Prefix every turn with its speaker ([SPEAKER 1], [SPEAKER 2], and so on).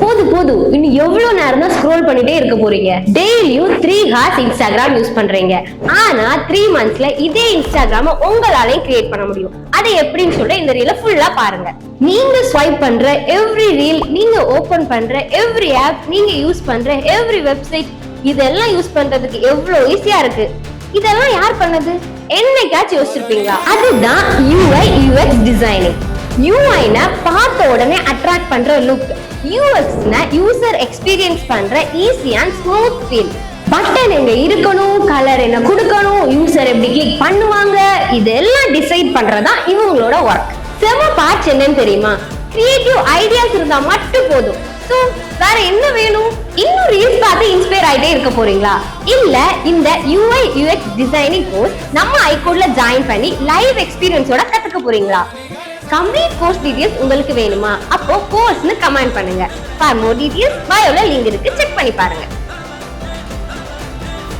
[SPEAKER 1] போதும் இன்னும் எவ்வளவு நேரம் தான் ஸ்க்ரோல் பண்ணிட்டே இருக்க போறீங்க? டெய்லியும் 3 hours இன்ஸ்டாகிராம் யூஸ் பண்றீங்க. ஆனா 3 monthsல இதே இன்ஸ்டாகிராம உங்களாலையும் கிரியேட் பண்ண முடியும். அது எப்படின்னு சொல்லிட்டு இந்த ரீல ஃபுல்லா பாருங்க. நீங்க ஸ்வைப் பண்ற எவ்ரி ரீல், நீங்க ஓபன் பண்ற எவ்ரி ஆப், நீங்க யூஸ் பண்ற எவ்ரி வெப்சைட், இதெல்லாம் யூஸ் பண்றதுக்கு எவ்வளவு ஈஸியா இருக்கு. இதெல்லாம் யார் பண்ணது? என்னைக்காச்சும் யோசிச்சிருப்பீங்களா? அதுதான் UI UX டிசைனிங். UI-னா பார்த்த உடனே அட்ராக்ட் பண்ற லுக், UX-னா யூசர் எக்ஸ்பீரியன்ஸ் பண்ற easy and smooth feel. Button எங்க இருக்கணும், கலர் என்ன கொடுக்கணும், யூசர் எப்படி கிளிக் பண்ணுவாங்க, இதெல்லாம் டிசைட் பண்றதா இவங்களோட ஒர்க். செம பார்ட்ஸ் என்னன்னு தெரியுமா? கிரியேட்டிவ் ஐடியாஸ் இருந்தா மட்டும் போதும். சோ வேற என்ன வேணும்? இன்னும் ரீல்ஸ் பார்த்து இன்ஸ்பயர் ஆயிட்டே இருக்க போறீங்களா? இல்ல இந்த UI UX டிசைனிங் கோர்ஸ் நம்ம ஐகோட்ல ஜாயின் பண்ணி லைவ் எக்ஸ்பீரியன்ஸோட கத்துக்க போறீங்களா? கம்ப்ளீட் கோர்ஸ் டீடைல்ஸ் உங்களுக்கு வேணுமா? அப்போ கோர்ஸ்னு கமெண்ட் பண்ணுங்க. ஃபார் மோர் டீடைல்ஸ் பயோல லிங்க் இருக்கு, செக் பண்ணி பாருங்க.